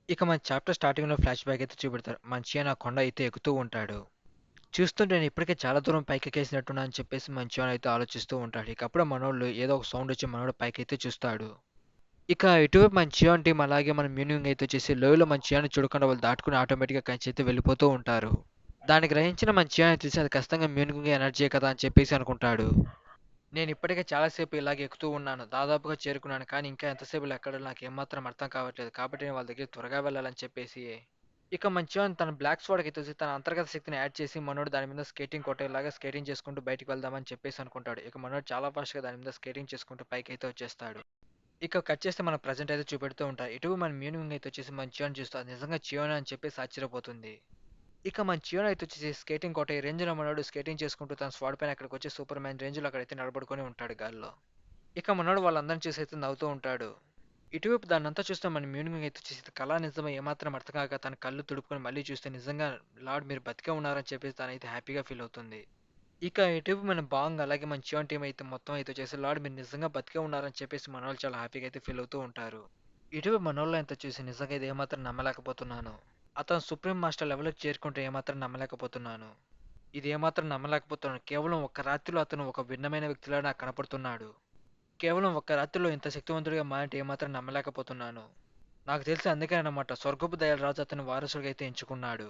ఇక మన చాప్టర్ స్టార్టింగ్‌లో ఫ్లాష్ బ్యాక్ అయితే చూపెడతారు. మంచిగా ఆ కొండ అయితే ఎక్కుతూ ఉంటాడు. చూస్తుంటే నేను ఇప్పటికే చాలా దూరం పైకెక్కేసినట్టున్నా అని చెప్పేసి మంచిగా అయితే ఆలోచిస్తూ ఉంటాడు. ఇక అప్పుడే మనోళ్ళు ఏదో ఒక సౌండ్ వచ్చి మనోడు పైకైతే చూస్తాడు. ఇక ఇటువైపు మన చియాన్ టీమ్ అలాగే మన మ్యూనింగ్ అయితే వచ్చేసి లోయలో మన చియాన్ని చూడకుండా వాళ్ళు దాటుకుని ఆటోమేటిక్‌గా కంచి అయితే వెళ్ళిపోతూ ఉంటారు. దాన్ని గ్రహించిన మన చియాన్ చూసి అది ఖచ్చితంగా మ్యూనింగ్ ఎనర్జీయే కదా అని చెప్పేసి అనుకుంటాడు. నేను ఇప్పటికే చాలా సేపు ఇలాగే ఎక్కుతూ ఉన్నాను. దాదాపుగా చేరుకున్నాను. కానీ ఇంకా ఎంతసేపు ఇలా ఎక్కడో నాకు ఏమాత్రం అర్థం కావట్లేదు. కాబట్టి నేను వాళ్ళ దగ్గరికి త్వరగా వెళ్ళాలని చెప్పేసి ఇక మంచిగా తన బ్లాక్ స్వాడ్‌కి చూసి తన అంతర్గత శక్తిని యాడ్ చేసి మనోడు దాని మీద స్కేటింగ్ కొట్టేలాగా స్కేటింగ్ చేసుకుంటూ బయటికి వెళ్దామని చెప్పేసి అనుకుంటాడు. ఇక మనోడు చాలా ఫాస్ట్‌గా దాని మీద స్కేటింగ్ చేసుకుంటూ పైకైతే వచ్చేస్తాడు. ఇక కట్ చేస్తే మన ప్రెజెంట్ అయితే చూపెడుతూ ఉంటారు. ఇటు మన మ్యూనింగ్ అయితే వచ్చేసి మన చియోని చూస్తూ అది నిజంగా చియోనా అని చెప్పేసి ఆశ్చర్యపోతుంది. ఇక మన చియోని అయితే వచ్చేసి స్కేటింగ్ కొట్టే రేంజ్‌లో మనోడు స్కేటింగ్ చేసుకుంటూ తన స్వాడ్ పైన అక్కడికి వచ్చి సూపర్ మ్యాన్ రేంజ్‌లో అక్కడైతే నిలబడుకొని ఉంటాడు గాల్లో. ఇక మనోడు వాళ్ళందరిని చూసి అయితే నవ్వుతూ ఉంటాడు. ఇటువైపు దాన్నంతా చూస్తే మన మ్యూనింగ్ అయితే వచ్చేసి ఇది కళా నిజమా ఏమాత్రం అర్థం కాక తన కళ్ళు తుడుపుకొని మళ్ళీ చూస్తే నిజంగా లార్డ్ మీరు బతికే ఉన్నారని చెప్పేసి తనైతే హ్యాపీగా ఫీల్ అవుతుంది. ఇక ఇటువైపు మన బాంగ్ అలాగే మన చియాన్ టీమ్ అయితే మొత్తం అయితే వచ్చేసి లార్డ్ మీరు నిజంగా బతికే ఉన్నారని చెప్పేసి మనోళ్ళు చాలా హ్యాపీగా అయితే ఫీల్ అవుతూ ఉంటారు. ఇటువైపు మనోళ్ళు ఎంత చూసి నిజంగా ఇది ఏమాత్రం నమ్మలేకపోతున్నాను. అతను సుప్రీం మాస్టర్ లెవెల్‌కి చేరుకుంటే ఏమాత్రం నమ్మలేకపోతున్నాను. ఇది ఏమాత్రం నమ్మలేకపోతున్నాను. కేవలం ఒక్క రాత్రిలో అతను ఒక భిన్నమైన వ్యక్తిలా నాకు కనపడుతున్నాడు. కేవలం ఒక్క రాత్రిలో ఇంత శక్తివంతుడిగా మారంటే ఏమాత్రం నమ్మలేకపోతున్నాను. నాకు తెలిసి అందుకేనన్నమాట స్వర్గపు దయల రాజు అతని వారసుడిగా అయితే ఎంచుకున్నాడు.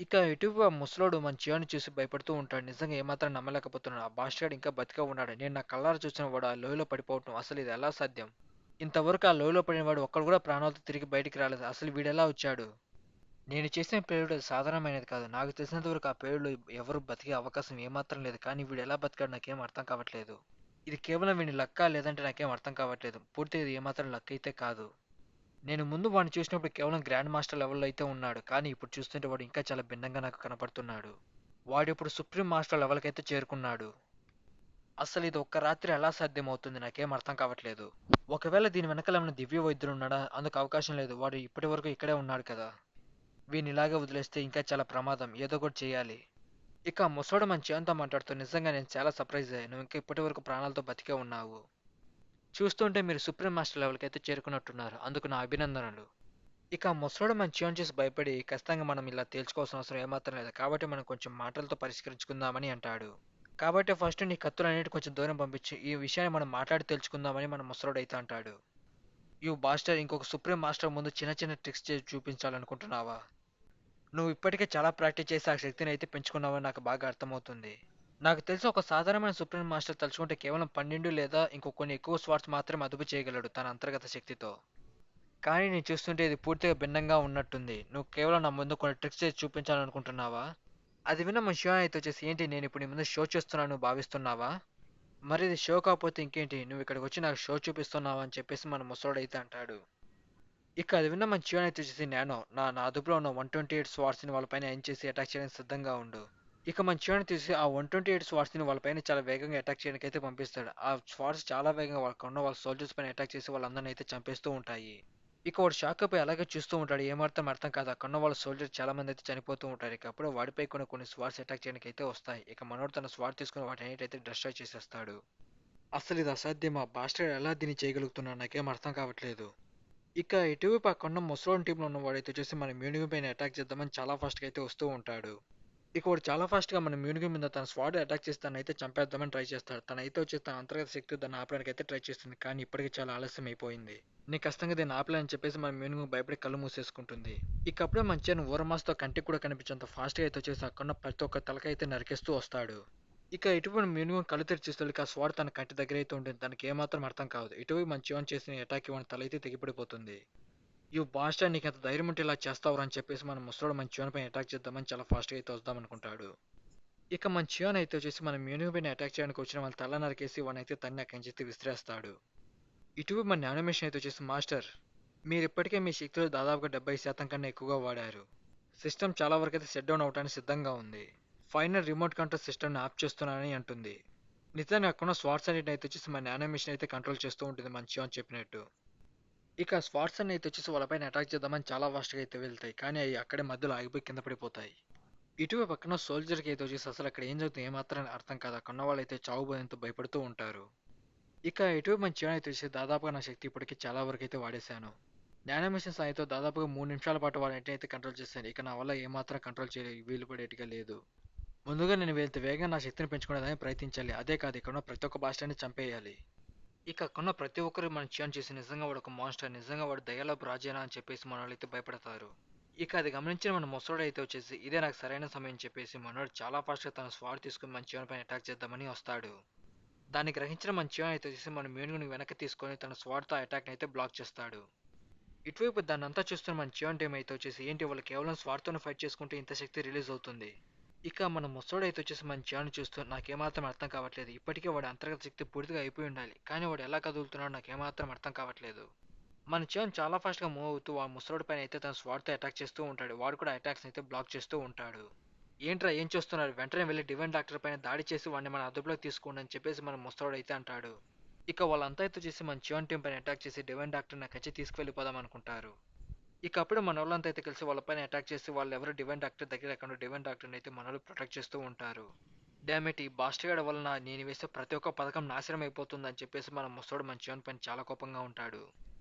ఇక ఇటువ ముసలోడు మన చియోని చూసి భయపడుతూ ఉంటాడు. నిజంగా ఏమాత్రం నమ్మలేకపోతున్నాడు. ఆ బాస్టర్డ్ ఇంకా బతికే ఉన్నాడు. నేను నా కళ్ళారా చూసిన వాడు ఆ లోయలో పడిపోవటం అసలు ఇది ఎలా సాధ్యం? ఇంతవరకు ఆ లోయలో పడిన వాడు ఒక్కడు కూడా ప్రాణాలతో తిరిగి బయటికి రాలేదు. అసలు వీడెలా వచ్చాడు? నేను చేసిన పేలుడు అది సాధారణమైనది కాదు. నాకు తెలిసినంత వరకు ఆ పేలుడులో ఎవరు బతికే అవకాశం ఏమాత్రం లేదు. కానీ వీడు ఎలా బతికాడు నాకేం అర్థం కావట్లేదు. ఇది కేవలం వీని లక్కా లేదంటే నాకేం అర్థం కావట్లేదు. పూర్తిగా ఇది ఏమాత్రం లక్ అయితే కాదు. నేను ముందు వాడిని చూసినప్పుడు కేవలం గ్రాండ్ మాస్టర్ లెవెల్‌లో అయితే ఉన్నాడు. కానీ ఇప్పుడు చూస్తుంటే వాడు ఇంకా చాలా భిన్నంగా నాకు కనపడుతున్నాడు. వాడిప్పుడు సుప్రీం మాస్టర్ లెవెల్‌కైతే చేరుకున్నాడు. అసలు ఇది ఒక్క రాత్రి ఎలా సాధ్యమవుతుంది? నాకేం అర్థం కావట్లేదు. ఒకవేళ దీని వెనకాల ఏమైనా దివ్య వైద్యుడు ఉన్నాడా? అందుకు అవకాశం లేదు. వాడు ఇప్పటివరకు ఇక్కడే ఉన్నాడు కదా! వీడిని ఇలాగే వదిలేస్తే ఇంకా చాలా ప్రమాదం. ఏదో ఒకటి చేయాలి. ఇక ముసలోడు మన చేయంతో మాట్లాడుతూ నిజంగా నేను చాలా సర్ప్రైజ్ అయ్యాను. నువ్వు ఇంకా ఇప్పటివరకు ప్రాణాలతో బతికే ఉన్నావు. చూస్తుంటే మీరు సుప్రీం మాస్టర్ లెవెల్‌కి అయితే చేరుకున్నట్టున్నారు. అందుకు నా అభినందనలు. ఇక ఆ ముసలోడు మన చియోని చూసి భయపడి ఖచ్చితంగా మనం ఇలా తేల్చుకోవాల్సిన అవసరం ఏమాత్రం లేదు. కాబట్టి మనం కొంచెం మాటలతో పరిష్కరించుకుందామని అంటాడు. కాబట్టి ఫస్ట్ నీ కత్తులన్నిటి కొంచెం దూరం పంపించి ఈ విషయాన్ని మనం మాట్లాడి తెలుసుకుందామని మన ముసలోడైతే అంటాడు. యు బాస్టర్ ఇంకొక సుప్రీం మాస్టర్ ముందు చిన్న చిన్న ట్రిక్స్ చేసి చూపించాలనుకుంటున్నావా? నువ్వు ఇప్పటికే చాలా ప్రాక్టీస్ చేసి ఆ శక్తిని అయితే పెంచుకున్నావని నాకు బాగా అర్థమవుతుంది. నాకు తెలిసి ఒక సాధారణమైన సుప్రీం మాస్టర్ తలుచుకుంటే కేవలం 12 లేదా ఇంకో కొన్ని ఎక్కువ స్వాట్స్ మాత్రమే అదుపు చేయగలడు తన అంతర్గత శక్తితో. కానీ నేను చూస్తుంటే ఇది పూర్తిగా భిన్నంగా ఉన్నట్టుంది. నువ్వు కేవలం నా ముందు కొన్ని ట్రిక్స్ చేసి చూపించాలనుకుంటున్నావా? అది విన్న మన శివ అయితే వచ్చేసి ఏంటి నేను ఇప్పుడు నీ ముందు షో చేస్తున్నాను భావిస్తున్నావా? మరి ఇది షో కాకపోతే ఇంకేంటి నువ్వు ఇక్కడికి వచ్చి నాకు షో చూపిస్తున్నావా అని చెప్పేసి మన ముసలోడైతే అంటాడు. ఇక అది విన్న మన శివ అయితే వచ్చేసి నేను నా అదుపులో ఉన్న 128 స్వాట్స్ని వాళ్ళపైన ఏం చేసి అటాక్ చేయడానికి సిద్ధంగా ఉండు. ఇక మన శివని తీసి ఆ 128 స్వాట్స్ని వాళ్ళపైన చాలా వేగంగా అటాక్ చేయడానికి అయితే పంపిస్తాడు. ఆ స్వాట్స్ చాలా వేగంగా వాళ్ళకున్న వాళ్ళ సోల్జర్స్ పైన అటాక్ చేసి వాళ్ళందరినీ అయితే చంపేస్తూ ఉంటాయి. ఇక వాడు షాక్ అయిపోయి అలాగే చూస్తూ ఉంటాడు. ఏమాత్రం అర్థం కాదు. అక్కడున్న వాళ్ళ సోల్జర్స్ చాలా మంది అయితే చనిపోతూ ఉంటారు. ఇక అప్పుడే వాడిపై కొన్ని స్వాట్స్ అటాక్ చేయడానికి అయితే వస్తాయి. ఇక మనోడు తన స్వాట్ తీసుకుని వాటన్నిటి డిస్ట్రాయ్ చేసేస్తాడు. అసలు ఇది అసాధ్యమా? బాస్టర్డ్ ఎలా దీన్ని చేయగలుగుతున్నాడు? నాకేం అర్థం కావట్లేదు. ఇక ఇటువైపు అక్కడున్న ముసలోని టీంలో ఉన్న వాడైతే వచ్చేసి మన మ్యూనిగన్ పైన అటాక్ చేద్దామని చాలా ఫాస్ట్‌గా అయితే వస్తూ ఉంటాడు. ఇక వాడు చాలా ఫాస్ట్‌గా మన మ్యూనిగన్ మీద తన స్వాడ్ అటాక్ చేసి తనైతే చంపేద్దామని ట్రై చేస్తాడు. తనైతే వచ్చేసి తన అంతర్గత శక్తితో దాన్ని ఆపడానికి అయితే ట్రై చేస్తుంది. కానీ ఇప్పటికి చాలా ఆలస్యం అయిపోయింది. నేను కష్టంగా దీన్ని ఆపలేనని చెప్పేసి మన మ్యూనిగన్ భయపడి కళ్ళు మూసేసుకుంటుంది. ఇక అప్పుడే మంచిగా ఊరమాస్తో కంటికి కూడా కనిపించేంత ఫాస్ట్‌గా అయితే వచ్చేసి అక్కడున్న ప్రతి ఒక్క తలకైతే నరికేస్తూ వస్తాడు. ఇక ఇటువైపు మినిమం కళ్ళు తెరిచి చూసేసరికి ఆ స్వాడ్ తన కంటి దగ్గర అయితే ఉంటుంది. తనకి ఏమాత్రం అర్థం కాదు. ఇటువైపు మన చివన్ చేసిన అటాక్ ఇవ్వని తల అయితే తెగిపడిపోతుంది. "యు బాస్టర్డ్ నీకు ఎంత ధైర్యం ఉంటే ఇలా చేస్తావురా" అని చెప్పేసి మన ముసలోడు మన చివన్ పైన అటాక్ చేద్దామని చాలా ఫాస్ట్‌గా అయితే వద్దామనుకుంటాడు. ఇక మన చియాన్ అయితే వచ్చేసి మన మ్యూనియన్ పైన అటాక్ చేయడానికి వచ్చిన వాళ్ళ తల నరికేసి వానైతే తన్ని అక్కడి నుంచి అయితే విసిరేస్తాడు. ఇటువైపు మన యానిమేషన్ అయితే వచ్చేసి మాస్టర్ మీరు ఇప్పటికే మీ శక్తులు దాదాపుగా 70% కన్నా ఎక్కువగా వాడారు. సిస్టమ్ చాలా వరకు అయితే సెట్ డౌన్ అవడానికి సిద్ధంగా ఉంది. ఫైనల్ రిమోట్ కంట్రోల్ సిస్టమ్ని ఆఫ్ చేస్తున్నానని అంటుంది. నిజానికి అక్కడున్న స్వాట్స్ అన్నిటిని అయితే వచ్చేసి మన యానిమేషన్ అయితే కంట్రోల్ చేస్తూ ఉంటుంది మన చియాన్ చెప్పినట్టు. ఇక స్వాట్స్ అన్ని అయితే వచ్చేసి వాళ్ళపైన అటాక్ చేద్దామని చాలా ఫాస్ట్గా అయితే వెళ్తాయి. కానీ అవి అక్కడే మధ్యలో ఆగిపోయి కింద పడిపోతాయి. ఇటువైపు పక్కన సోల్జర్‌కి అయితే వచ్చేసి అసలు అక్కడ ఏం జరుగుతుందో ఏమాత్రం అర్థం కాదు. అక్కడున్న వాళ్ళైతే చావు భయంతో భయపడుతూ ఉంటారు. ఇక ఇటువైపు మన చివర అయితే వచ్చేసి దాదాపుగా నా శక్తి ఇప్పటికి చాలా వరకు అయితే వాడేశాను. యానిమేషన్ సాయంతో దాదాపుగా 3 నిమిషాల పాటు వాళ్ళ నెట్‌నయితే కంట్రోల్ చేశాను. ఇక నా వల్ల ఏమాత్రం కంట్రోల్ వీలు పడేట్టుగా లేదు. ముందుగా నేను వీలైనంత వేగంగా నా శక్తిని పెంచుకునేదానికి ప్రయత్నించాలి. అదే కాదు ఇక్కడున్న ప్రతి ఒక్క బాస్టర్‌ని చంపేయాలి. ఇక అక్కడున్న ప్రతి ఒక్కరు మన చియాన్ చూసి నిజంగా వాడు ఒక మాన్‌స్టర్, నిజంగా వాడు దయ్యాలపు రాజేనా అని చెప్పేసి మనోళ్ళైతే భయపడతారు. ఇక అది గమనించిన మన ముసలోడైతే వచ్చేసి ఇదే నాకు సరైన సమయం చెప్పేసి మనోడు చాలా ఫాస్ట్‌గా తన స్వాడ్ తీసుకొని మన చియాన్ పైన అటాక్ చేద్దామని వస్తాడు. దాన్ని గ్రహించిన మన చియాన్ అయితే వచ్చేసి మన మ్యూన్‌ని వెనక్కి తీసుకొని తన స్వాడ్‌తో ఆ అటాక్‌ని అయితే బ్లాక్ చేస్తాడు. ఇటువైపు దాన్నంతా చూస్తున్న మన చియాన్ టీమ్ అయితే వచ్చేసి ఏంటి వాళ్ళు కేవలం స్వాడ్‌తోనే ఫైట్ చేసుకుంటే ఇంత శక్తి రిలీజ్ అవుతుంది. ఇక మన ముసలోడైతే వచ్చేసి మన చియాన్‌ని చూస్తూ నాకేమాత్రం అర్థం కావట్లేదు. ఇప్పటికే వాడి అంతర్గత శక్తి పూర్తిగా అయిపోయి ఉండాలి. కానీ వాడు ఎలా కదులుతున్నాడో నాకేమాత్రం అర్థం కావట్లేదు. మన చియాన్ చాలా ఫాస్ట్‌గా మూవ్ అవుతూ ఆ ముసలోడి పైన అయితే తన స్వాడ్‌తో అటాక్ చేస్తూ ఉంటాడు. వాడు కూడా అటాక్స్‌ని అయితే బ్లాక్ చేస్తూ ఉంటాడు. ఏంట్రా ఏం చేస్తున్నారు? వెంటనే వెళ్లి డివైన్ డాక్టర్ పైన దాడి చేసి వాడిని మన అదుపులోకి తీసుకోండి అని చెప్పేసి మన ముసలోడైతే అంటాడు. ఇక వాళ్ళంతా అయితే చేసి మన చియాన్ టీం పైన అటాక్ చేసి డివైన్ డాక్టర్‌ని అక్కడి నుంచి తీసుకువెళ్ళిపోదాం అనుకుంటారు. ఇక అప్పుడే మనోళ్ళంతా అయితే కలిసి వాళ్ళ పైన అటాక్ చేసి వాళ్ళెవరు డివైన్ డాక్టర్ దగ్గర లేకుండా డివైన్ డాక్టర్‌ని అయితే మనోళ్ళు ప్రొటెక్ట్ చేస్తూ ఉంటారు. డామెట్ ఈ బాస్టర్‌గాడి వలన నేను వేసే ప్రతి ఒక్క పథకం నాశనం అయిపోతుందని చెప్పేసి మన ముసలోడు మన చియాన్ పైన చాలా కోపంగా ఉంటాడు.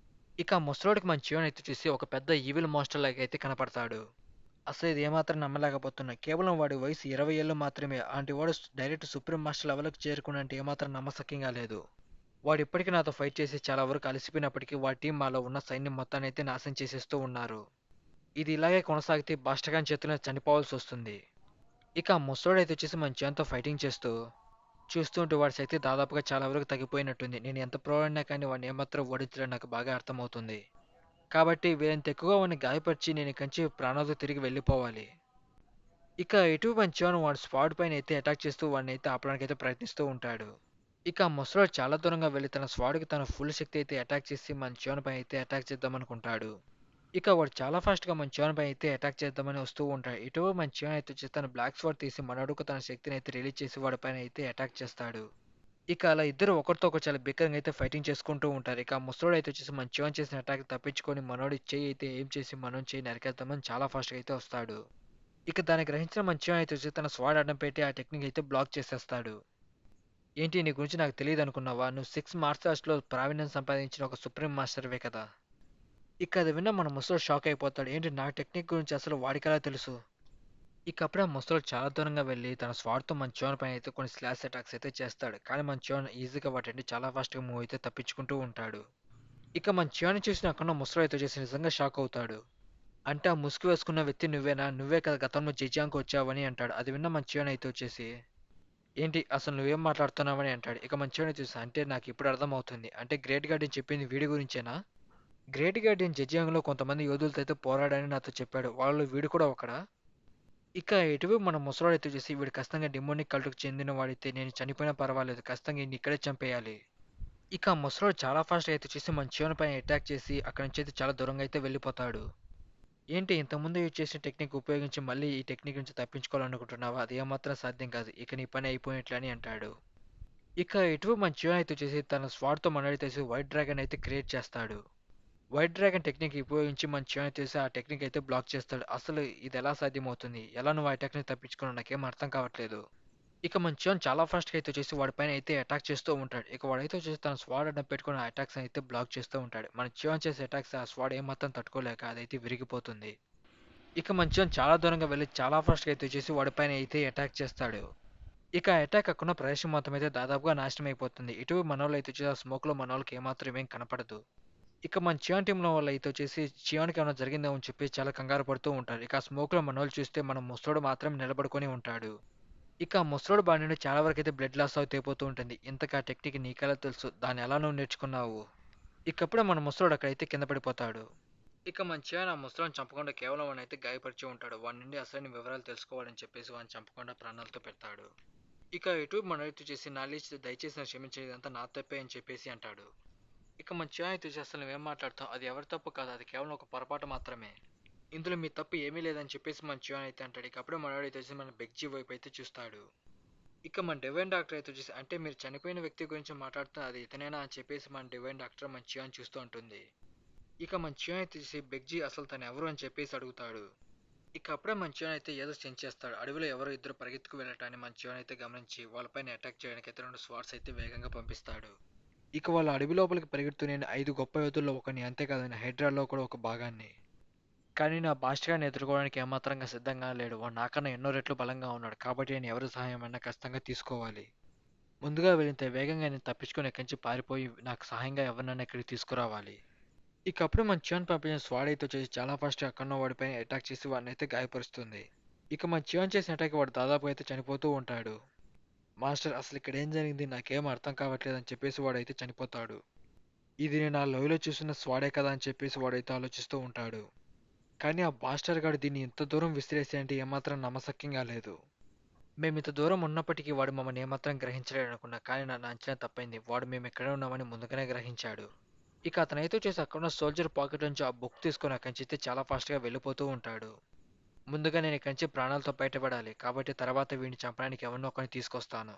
ఇక ఆ ముసలోడికి మన చియాన్ అయితే చూసి ఒక పెద్ద ఈవిల్ మాస్టర్ లాగా అయితే కనపడతాడు. అసలు ఇది ఏమాత్రం నమ్మలేకపోతున్నా. కేవలం వాడి వయసు 20 ఏళ్ళు మాత్రమే. అలాంటి వాడు డైరెక్ట్ సుప్రీం మాస్టర్ లెవెల్‌కి చేరుకున్నంటే ఏమాత్రం నమ్మశక్యంగా లేదు. వాడు ఇప్పటికి నాతో ఫైట్ చేసి చాలా వరకు అలసిపోయినప్పటికీ వాడి టీం మాలో ఉన్న సైన్యం మొత్తాన్ని అయితే నాశనం చేసేస్తూ ఉన్నారు. ఇది ఇలాగే కొనసాగితే బాస్టర్‌గాని చేతిలో చనిపోవాల్సొస్తుంది. ఇక ఆ ముసలోడైతే వచ్చేసి మన చియాన్‌తో ఫైటింగ్ చూస్తూ ఉంటే వాడి శక్తి దాదాపుగా చాలా వరకు తగ్గిపోయినట్టుంది. నేను ఎంత ప్రో ఆడినా కానీ వాడిని ఏమాత్రం ఓడించలేను నాకు బాగా అర్థమవుతుంది. కాబట్టి వీలైనంత ఎక్కువగా వాడిని గాయపరిచి నేను ఇక్కడి నుంచి ప్రాణాలతో తిరిగి వెళ్ళిపోవాలి. ఇక ఎటు పంచాను వాడు స్పాట్ పైన అయితే అటాక్ చేస్తూ వాడిని అయితే ఆపడానికైతే ప్రయత్నిస్తూ ఉంటాడు. ఇక ఆ ముసలోడు చాలా దూరంగా వెళ్లి తన స్వాడ్‌కి తన ఫుల్ శక్తి అయితే అటాక్ చేసి మన చియాన్ పైన అయితే అటాక్ చేద్దామనుకుంటాడు. ఇక వాడు చాలా ఫాస్ట్‌గా మన చియాన్ పైన అయితే అటాక్ చేద్దామని వస్తూ ఉంటాడు. ఇటు మన చియాన్ అయితే వచ్చేసి తన బ్లాక్ స్వాడ్ తీసి మనోడికి తన శక్తిని అయితే రిలీజ్ చేసి వాడి పైన అయితే అటాక్ చేస్తాడు. ఇక అలా ఇద్దరు ఒకరితో ఒకరు చాలా బిగ్గరగా అయితే ఫైటింగ్ చేసుకుంటూ ఉంటారు. ఇక ఆ ముసలోడు అయితే వచ్చేసి మన చియాన్ చేసిన అటాక్ తప్పించుకొని మనోడి చెయ్యి అయితే ఏం చేసి మనోడి చెయ్యి నరికేద్దామని చాలా ఫాస్ట్‌గా అయితే వస్తాడు. ఇక దాన్ని గ్రహించిన మన చియాన్ అయితే వచ్చి తన స్వాడ్ అడ్డం పెట్టి ఆ టెక్నిక్ అయితే బ్లాక్ చేసేస్తాడు. ఏంటి నీ గురించి నాకు తెలియదనుకున్నావా? నువ్వు 6 మార్షల్ ఆర్ట్స్‌లో ప్రావీణ్యం సంపాదించిన ఒక సుప్రీం మాస్టర్‌వే కదా! ఇక అది విన్న మన ముసలోడు షాక్ అయిపోతాడు. ఏంటి నా టెక్నిక్ గురించి అసలు వాడికెలా తెలుసు? ఇక అప్పుడే ఆ ముసలోడు చాలా దూరంగా వెళ్లి తన స్వాడ్‌తో మన చియాన్ పైన అయితే కొన్ని స్లాష్ అటాక్స్ అయితే చేస్తాడు. కానీ మన చియాన్ ఈజీగా వాటిని చాలా ఫాస్ట్‌గా మూవ్ అయితే తప్పించుకుంటూ ఉంటాడు. ఇక మన చియాన్‌ని చూసిన అక్కడున్న ముసలోడు అయితే వచ్చేసి నిజంగా షాక్ అవుతాడు. అంటే ఆ ముసుగు వేసుకున్న వ్యక్తి నువ్వేనా? నువ్వే కదా గతంలో జెజియాంగ్‌కి వచ్చావని అంటాడు. అది విన్న మన చియాన్ అయితే వచ్చేసి ఏంటి అసలు నువ్వేం మాట్లాడుతున్నావని అంటాడు. ఇక మన చియాన్ చూసి అంటే నాకు ఇప్పుడు అర్థమవుతుంది. అంటే గ్రేట్ గార్డెన్ చెప్పింది వీడి గురించేనా? గ్రేట్ గార్డియన్ జెజియాంగ్‌లో కొంతమంది యోధులతో అయితే పోరాడని నాతో చెప్పాడు. వాళ్ళలో వీడు కూడా ఒకడా? ఇక ఇటువైపు మన ముసలోడైతే చూసి వీడు ఖచ్చితంగా డెమోనిక్ కల్ట్‌కి చెందిన వాడైతే నేను చనిపోయినా పర్వాలేదు. ఖచ్చితంగా ఈడిని ఇక్కడే చంపేయాలి. ఇక ఆ ముసలోడు చాలా ఫాస్ట్‌గా అయితే చూసి మన చియాన్ పైన అటాక్ చేసి అక్కడి నుంచి అయితే చాలా దూరంగా అయితే వెళ్ళిపోతాడు. ఏంటి ఇంతకుముందు యూజ్ చేసిన టెక్నిక్ ఉపయోగించి మళ్ళీ ఈ టెక్నిక్ నుంచి తప్పించుకోవాలనుకుంటున్నావా? అది ఏమాత్రం సాధ్యం కాదు. ఇక నీ పని అయిపోయినట్లే అని అంటాడు. ఇక ఇటువైపు మన చియాన్ అయితే వచ్చేసి తన స్వాడ్‌తో మనోడితో వైట్ డ్రాగన్ అయితే క్రియేట్ చేస్తాడు. వైట్ డ్రాగన్ టెక్నిక్ ఉపయోగించి మన చియాన్ చేసి ఆ టెక్నిక్ అయితే బ్లాక్ చేస్తాడు. అసలు ఇది ఎలా సాధ్యమవుతుంది? ఎలా నువ్వు ఆ టెక్నిక్ తప్పించుకున్నావు నాకేం అర్థం కావట్లేదు. ఇక మన చియాన్ చాలా ఫాస్ట్‌గా అయితే వచ్చేసి వాడి పైన అయితే అటాక్ చేస్తూ ఉంటాడు. ఇక వాడైతే వచ్చేసి తన స్వాడ్ అడ్డం పెట్టుకొని ఆ అటాక్స్ అయితే బ్లాక్ చేస్తూ ఉంటాడు. మన చియాన్ చేసే అటాక్స్ ఆ స్వాడ్ ఏమాత్రం తట్టుకోలేక అదైతే విరిగిపోతుంది. ఇక మన చియాన్ చాలా దూరంగా వెళ్లి చాలా ఫాస్ట్‌గా అయితే వచ్చేసి వాడి పైన అయితే అటాక్ చేస్తాడు. ఇక ఆ అటాక్ అక్కడున్న ప్రదేశం మొత్తం అయితే దాదాపుగా నాశనం అయిపోతుంది. ఇటు మనోళ్ళు అయితే వచ్చేసి ఆ స్మోక్‌లో మనోళ్ళకి ఏమాత్రం ఏం కనపడదు. ఇక మన చియాన్ టీంలో వాళ్ళైతే వచ్చేసి చియాన్‌కి ఏమైనా జరిగిందేమో అని చెప్పి చాలా కంగారు పడుతూ ఉంటారు. ఇక ఆ స్మోక్‌లో మనోళ్ళు చూస్తే మన ముసలోడు మాత్రం నిలబడుకొని ఉంటాడు. ఇక ఆ ముసలోడి బాడీ నుండి చాలా వరకైతే బ్లడ్ లాస్ అవుతూ అయిపోతూ ఉంటుంది. ఇంతకు ఆ టెక్నిక్ నీకెలా తెలుసు? దాన్ని ఎలా నువ్వు నేర్చుకున్నావు? ఇక అప్పుడే మన ముసలోడు అక్కడైతే కింద పడిపోతాడు. ఇక మన చియాన్ ఆ ముసలోడిని చంపకుండా కేవలం వాడినైతే గాయపరిచి ఉంటాడు. వాడి నుండి అసలైన వివరాలు తెలుసుకోవాలని చెప్పేసి వాడిని చంపకుండా ప్రాణాలతో పెడతాడు. ఇక ఇటు మనోడితో చేసి దయచేసి నన్ను క్షమించండి ఇదంతా నా తప్పే అని చెప్పేసి అంటాడు. ఇక మన చియాన్ అయితే అసలు నువ్వేం మాట్లాడుతావు? అది ఎవరి తప్పు కాదు. అది కేవలం ఒక పొరపాటు మాత్రమే. ఇందులో మీ తప్పు ఏమీ లేదని చెప్పేసి మన చియాన్ అయితే అంటాడు. ఇక అప్పుడే మనోడైతే వచ్చి మన బెగ్జీ వైపు అయితే చూస్తాడు. ఇక మన డివైన్ డాక్టర్ అయితే వచ్చేసి అంటే మీరు చనిపోయిన వ్యక్తి గురించి మాట్లాడుతున్న అది ఇతనేనా అని చెప్పేసి మన డివైన్ డాక్టర్ మన చియాన్ చూస్తూ ఉంటుంది. ఇక మన చియాన్ అయితే చూసి బెగ్జీ అసలు తను ఎవరు అని చెప్పేసి అడుగుతాడు. ఇక అప్పుడే మన చియాన్ అయితే ఏదో సెన్స్ చేస్తాడు. అడవిలో ఎవరో ఇద్దరు పరిగెత్తుకు వెళ్ళటాన్ని మన చియాన్ అయితే గమనించి వాళ్ళపైన అటాక్ చేయడానికి అయితే 2 స్వాట్స్ అయితే వేగంగా పంపిస్తాడు. ఇక వాళ్ళ అడవి లోపలికి పరిగెడుతూ నేను 5 గొప్ప యోధుల్లో ఒకడిని, అంతేకాదని హైడ్రాలో కూడా ఒక భాగాన్ని. కానీ నా బాస్ గాడిని ఎదుర్కోవడానికి ఏమాత్రంగా సిద్ధంగా లేడు. వాడు నాకన్నా ఎన్నో రెట్లు బలంగా ఉన్నాడు. కాబట్టి నేను ఎవరి సహాయమైనా ఖచ్చితంగా తీసుకోవాలి. ముందుగా వెళ్ళినంత వేగంగా నేను తప్పించుకొని ఎక్కడి నుంచి పారిపోయి నాకు సహాయంగా ఎవరినైనా ఇక్కడికి తీసుకురావాలి. ఇక అప్పుడు మన చివన్ పంపించిన స్వాడ్ అయితే వచ్చేసి చాలా ఫాస్ట్‌గా అక్కడున్న వాడిపైన అటాక్ చేసి వాడినైతే గాయపరుస్తుంది. ఇక మన చివన్ చేసిన అటాక్‌కి వాడు దాదాపుగా అయితే చనిపోతూ ఉంటాడు. మాస్టర్ అసలు ఇక్కడ ఏం జరిగింది? నాకేం అర్థం కావట్లేదు అని చెప్పేసి వాడైతే చనిపోతాడు. ఇది నేను ఆ లోయలో చూసిన స్వాడే కదా అని చెప్పేసి వాడైతే ఆలోచిస్తూ ఉంటాడు. కానీ ఆ బాస్టర్ గాడు దీన్ని ఇంత దూరం విసిరేసేంటి ఏమాత్రం నమ్మశక్యంగా లేదు. మేమింత దూరం ఉన్నప్పటికీ వాడు మమ్మల్ని ఏమాత్రం గ్రహించలేడనుకున్నా. కానీ నా అంచనా తప్పైంది. వాడు మేమెక్కడే ఉన్నామని ముందుగానే గ్రహించాడు. ఇక అతనైతే వచ్చేసి అక్కడున్న సోల్జర్ పాకెట్ నుంచి ఆ బుక్ తీసుకొని అక్కడి నుంచి అయితే చాలా ఫాస్ట్‌గా వెళ్ళిపోతూ ఉంటాడు. ముందుగా నేను ఇక్కడి నుంచి ప్రాణాలతో బయటపడాలి. కాబట్టి తర్వాత వీడిని చంపడానికి ఎవరినో ఒకరిని తీసుకొస్తాను.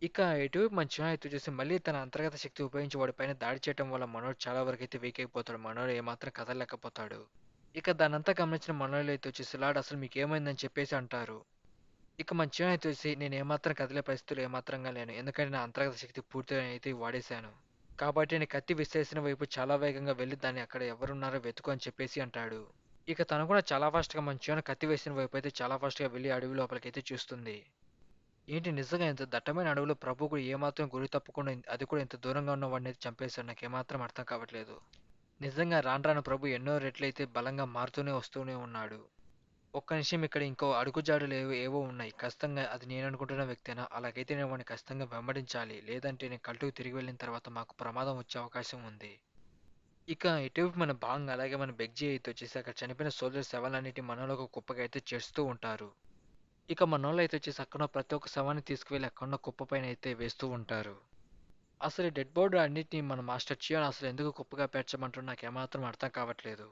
ఇక ఇటువైపు మన చిన్న అయితే వచ్చేసి మళ్ళీ తన అంతర్గత శక్తి ఉపయోగించి వాడిపైన దాడి చేయడం వల్ల మనోడు చాలా వరకైతే వీక్ అయిపోతాడు. మనోడు ఏమాత్రం కదలలేకపోతాడు. ఇక దాన్నంతా గమనించిన మనోళ్ళు అయితే వచ్చేసి లార్డ్ అసలు మీకేమైందని చెప్పేసి అంటారు. ఇక మన చిన్న అయితే వచ్చేసి నేను ఏమాత్రం కదిలే పరిస్థితుల్లో ఏమాత్రంగా లేను. ఎందుకంటే నా అంతర్గత శక్తి పూర్తిగా అయితే వాడేశాను. కాబట్టి నేను కత్తి విసిరేసిన వైపు చాలా వేగంగా వెళ్ళి దాన్ని అక్కడ ఎవరున్నారో వెతుకు అని చెప్పేసి అంటాడు. ఇక తను కూడా చాలా ఫాస్ట్‌గా మన చిన్న కత్తి వేసిన వైపు అయితే చాలా ఫాస్ట్‌గా వెళ్ళి అడవి లోపలికైతే చూస్తుంది. ఏంటి నిజంగా ఇంత దట్టమైన అడవిలో ప్రభు కూడా ఏమాత్రం గురి తప్పకుండా అది కూడా ఇంత దూరంగా ఉన్న వాడినైతే చంపేశాడు. నాకేమాత్రం అర్థం కావట్లేదు. నిజంగా రాను రాను ప్రభు ఎన్నో రెట్లయితే బలంగా మారుతూనే వస్తూనే ఉన్నాడు. ఒక్క నిమిషం ఇక్కడ ఇంకో అడుగుజాడలు ఏవో ఉన్నాయి. ఖచ్చితంగా అది నేను అనుకుంటున్న వ్యక్తేనా? అలాగైతే నేను వాడిని ఖచ్చితంగా వెంబడించాలి. లేదంటే నేను కల్టుకు తిరిగి వెళ్ళిన తర్వాత మాకు ప్రమాదం వచ్చే అవకాశం ఉంది. ఇక ఇటువైపు మన బాంగ్ అలాగే మన బెగ్జీ అయితే వచ్చేసి అక్కడ చనిపోయిన సోల్జర్ శవాలన్నిటి మనలో ఒక కుప్పగా అయితే చేరుస్తూ ఉంటారు. ఇక మనోళ్ళు అయితే వచ్చేసి అక్కడ ప్రతి ఒక్క శవాన్ని తీసుకువెళ్ళి అక్కడున్న కుప్ప పైన అయితే వేస్తూ ఉంటారు. అసలు ఈ డెడ్ బాడీ అన్నిటిని మన మాస్టర్ చియాన్ అసలు ఎందుకు కుప్పగా పేర్చమంటారో నాకు ఏమాత్రం అర్థం కావట్లేదు.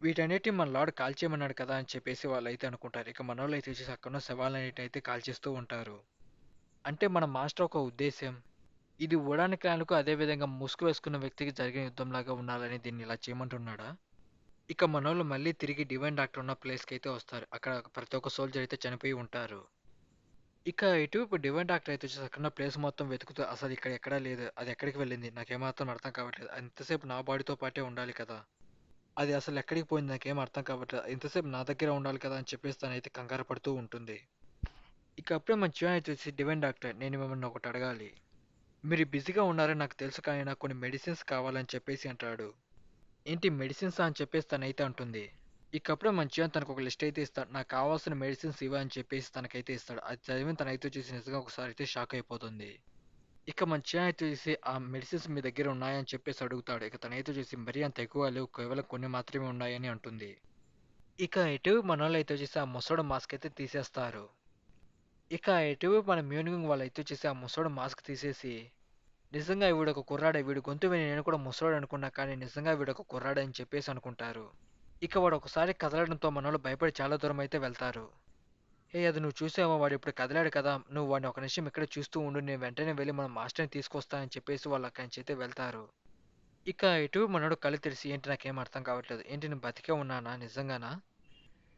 వీటన్నిటిని మన లార్డ్ కాల్చేయమన్నాడు కదా అని చెప్పేసి వాళ్ళైతే అనుకుంటారు. ఇక మనోళ్ళు అయితే వచ్చేసి అక్కడున్న శవాలన్నిటిని అయితే కాల్చేస్తూ ఉంటారు. అంటే మన మాస్టర్ ఒక ఉద్దేశ్యం. ఇది ఉడాని క్లాన్‌కు అదే విధంగా ముసుగు వేసుకున్న వ్యక్తికి జరిగిన యుద్ధంలాగా ఉండాలని దీన్ని ఇలా చేయమంటున్నాడా? ఇక మనోళ్ళు మళ్ళీ తిరిగి డివైన్ డాక్టర్ ఉన్న ప్లేస్‌కి అయితే వస్తారు. అక్కడ ప్రతి ఒక్క సోల్జర్ అయితే చనిపోయి ఉంటారు. ఇక ఇటువైపు డివైన్ డాక్టర్ అయితే వచ్చేసి అక్కడున్న ప్లేస్ మొత్తం వెతుకుతూ అసలు ఇక్కడ ఎక్కడా లేదు. అది ఎక్కడికి వెళ్ళింది? నాకేమాత్రం అర్థం కావట్లేదు. ఎంతసేపు నా బాడీతో పాటే ఉండాలి కదా! అది అసలు ఎక్కడికి పోయింది నాకేం అర్థం కావట్లేదు. ఇంతసేపు నా దగ్గర ఉండాలి కదా అని చెప్పేసి తనైతే కంగారు పడుతూ ఉంటుంది. ఇక అప్పుడే మన చివరన అయితే వచ్చి డివైన్ డాక్టర్ నేను మిమ్మల్ని ఒకటి అడగాలి. మీరు బిజీగా ఉన్నారని నాకు తెలుసు కానీ నాకు కొన్ని మెడిసిన్స్ కావాలని చెప్పేసి అంటాడు. ఏంటి మెడిసిన్స్ అని చెప్పేసి తనైతే అంటుంది. ఇక అప్పుడే మన చివరన తనకు ఒక లిస్ట్ అయితే ఇస్తాడు. నాకు కావాల్సిన మెడిసిన్స్ ఇవ్వ అని చెప్పేసి తనకైతే ఇస్తాడు. అది చదివిన తనైతే చూసి నిజంగా ఒకసారి అయితే షాక్ అయిపోతుంది. ఇక మన చిన్న అయితే చూసి ఆ మెడిసిన్స్ మీ దగ్గర ఉన్నాయని చెప్పేసి అడుగుతాడు. ఇక తనైతే చూసి మరీ అంత ఎక్కువ లేవు కేవలం కొన్ని మాత్రమే ఉన్నాయని అంటుంది. ఇక ఎటు మనోళ్ళైతే వచ్చేసి ఆ ముసలోడు మాస్క్ అయితే తీసేస్తారు. ఇక ఎటు మన మ్యూనింగ్ వాళ్ళైతే వచ్చేసి ఆ ముసలోడు మాస్క్ తీసేసి నిజంగా వీడొక కుర్రాడే వీడి గొంతు విని నేను కూడా ముసలోడు అనుకున్నా కానీ నిజంగా వీడొక కుర్రాడే అని చెప్పేసి అనుకుంటారు. ఇక వాడు ఒకసారి కదలడంతో మనోళ్ళు భయపడి చాలా దూరం అయితే వెళ్తారు. ఏ అది నువ్వు చూసావా వాడు ఇప్పుడు కదిలాడు కదా నువ్వు వాడిని ఒక నిమిషం ఇక్కడే చూస్తూ ఉండు నేను వెంటనే వెళ్ళి మన మాస్టర్ని తీసుకొస్తానని చెప్పేసి వాళ్ళు అక్కడి నుంచి అయితే వెళ్తారు. ఇక ఇటు మనోడు కళ్ళు తెరిసి ఏంటి నాకేం అర్థం కావట్లేదు ఏంటి నేను బతికే ఉన్నానా నిజంగానా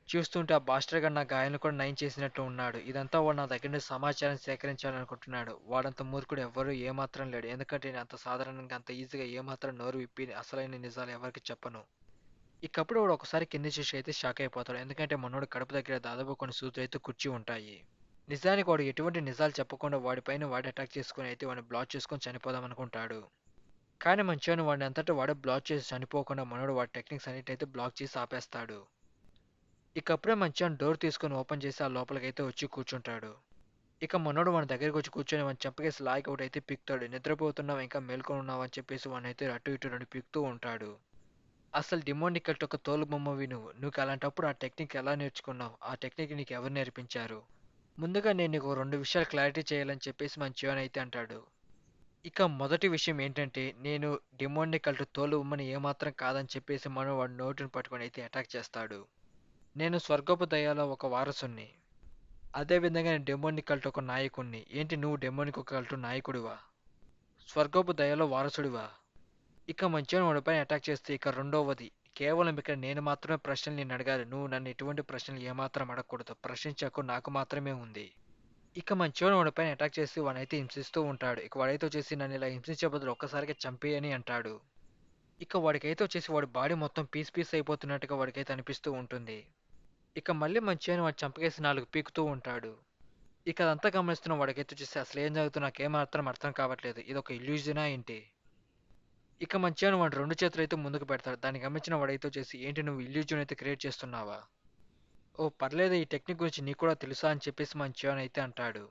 చూస్తుంటే ఆ బాస్టర్ గారు నా గాయాలను కూడా నయం చేసినట్టు ఉన్నాడు. ఇదంతా వాడు నా దగ్గర నుంచి సమాచారం సేకరించాలనుకుంటున్నాడు. వాడంత మూర్ఖుడు ఎవ్వరూ ఏమాత్రం లేడు. ఎందుకంటే నేను అంత సాధారణంగా అంత ఈజీగా ఏమాత్రం నోరు విప్పి అసలైన నిజాలు ఎవరికి చెప్పను. ఇకప్పుడు వాడు ఒకసారి కింది చూసి అయితే షాక్ అయిపోతాడు. ఎందుకంటే మనోడు కడుపు దగ్గర దాదాపు కొన్ని సూదులు అయితే కుర్చీ ఉంటాయి. నిజానికి వాడు ఎటువంటి నిజాలు చెప్పకుండా వాడిపైన వాడు అటాక్ చేసుకొని అయితే వాడిని బ్లాక్ చేసుకొని చనిపోదాం అనుకుంటాడు. కానీ మంచిగానే వాడిని అంతటా వాడే బ్లాక్ చేసి చనిపోకుండా మనోడు వాడి టెక్నిక్స్ అన్నిటైతే బ్లాక్ చేసి ఆపేస్తాడు. ఇకప్పుడే మంచిగా డోర్ తీసుకొని ఓపెన్ చేసి ఆ లోపలికైతే వచ్చి కూర్చుంటాడు. ఇక మనోడు మన దగ్గరికి వచ్చి కూర్చొని వాడిని చంపకేసి లాగి ఒకటి అయితే పీకుతాడు. నిద్రపోతున్నావు ఇంకా మేల్కొని ఉన్నావు అని చెప్పేసి వాడిని అయితే అటు ఇటు రెండు పీకుతూ ఉంటాడు. అసలు డిమోనికల్ ఒక తోలు బొమ్మవి నువ్వు. నువ్వు అలాంటప్పుడు ఆ టెక్నిక్ ఎలా నేర్చుకున్నావు? ఆ టెక్నిక్ నీకు ఎవరు నేర్పించారు? ముందుగా నేను నీకు 2 విషయాలు క్లారిటీ చేయాలని చెప్పేసి మన చివన్ అయితే అంటాడు. ఇక మొదటి విషయం ఏంటంటే నేను డిమోనికల్ తోలు బొమ్మని ఏమాత్రం కాదని చెప్పేసి మనం వాడి నోటిని పట్టుకొని అయితే అటాక్ చేస్తాడు. నేను స్వర్గపు దయాలో ఒక వారసుని. అదే విధంగా నేను డెమోనిక్ కల్ట్ ఒక నాయకుడిని. ఏంటి నువ్వు డెమోనిక్ కల్ట్ నాయకుడివా? స్వర్గపు దయలో వారసుడివా? ఇక మంచిగా వాడిపైన అటాక్ చేస్తే ఇక రెండవది కేవలం ఇక్కడ నేను మాత్రమే ప్రశ్నలు నేను అడగాలి. నువ్వు నన్ను ఎటువంటి ప్రశ్నలు ఏమాత్రం అడగకూడదు. ప్రశ్నించకు నాకు మాత్రమే ఉంది. ఇక మంచివాడు వాడిపైన అటాక్ చేసి వాడినైతే హింసిస్తూ ఉంటాడు. ఇక వాడైతే వచ్చేసి నన్ను ఇలా హింసించే బదులు ఒక్కసారిగా చంపేయని అంటాడు. ఇక వాడికైతే వచ్చేసి వాడి బాడీ మొత్తం పీస్ పీస్ అయిపోతున్నట్టుగా వాడికైతే అనిపిస్తూ ఉంటుంది. ఇక మళ్ళీ మంచిగాని వాడు చంపకేసి 4 పీకుతూ ఉంటాడు. ఇక అదంతా గమనిస్తున్న వాడికైతే వచ్చేసి అసలు ఏం జరుగుతుందో నాకేమాత్రం అర్థం కావట్లేదు. ఇదొక ఇల్యూజనా ఏంటి? ఇక మంచిగాని వాడు 2 చేతులైతే ముందుకు పెడతాడు. దాన్ని గమనించిన వాడైతే వచ్చేసి ఏంటి నువ్వు ఇల్యూజన్ అయితే క్రియేట్ చేస్తున్నావా? ఓ పర్లేదు ఈ టెక్నిక్ గురించి నీకు కూడా తెలుసా అని చెప్పేసి మంచిగాని అయితే అంటాడు.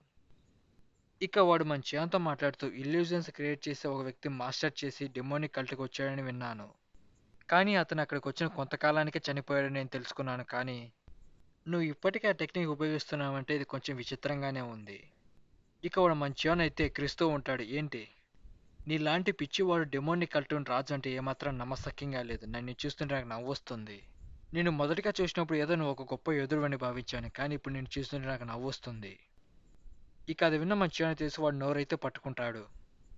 ఇక వాడు మంచిగానితో మాట్లాడుతూ ఇల్యూజన్స్ క్రియేట్ చేసే ఒక వ్యక్తి మాస్టర్ చేసి డెమోనిక్ కల్ట్‌కి వచ్చాడని విన్నాను. కానీ అతను అక్కడికొచ్చిన కొంతకాలానికే చనిపోయాడని నేను తెలుసుకున్నాను కానీ, నువ్వు ఇప్పటికీ ఆ టెక్నిక్ ఉపయోగిస్తున్నావంటే ఇది కొంచెం విచిత్రంగానే ఉంది. ఇక వాడు మంచిగానైతే ఎక్కిరిస్తూ ఉంటాడు. ఏంటి? నీలాంటి పిచ్చివాడు డెమోనిక్ కల్ట్‌ని రాజు అంటే ఏమాత్రం నమ్మశక్యంగా లేదు. నన్ను చూస్తుంటే నాకు నవ్వొస్తుంది. నేను మొదటిగా చూసినప్పుడు ఏదో నువ్వు ఒక గొప్ప యోధుడివని భావించాను. కానీ ఇప్పుడు నిన్ను చూస్తుంటే నాకు నవ్వొస్తుంది. ఇక అది విన్న మంచిగానే తెలిసి వాడు నోరైతే పట్టుకుంటాడు.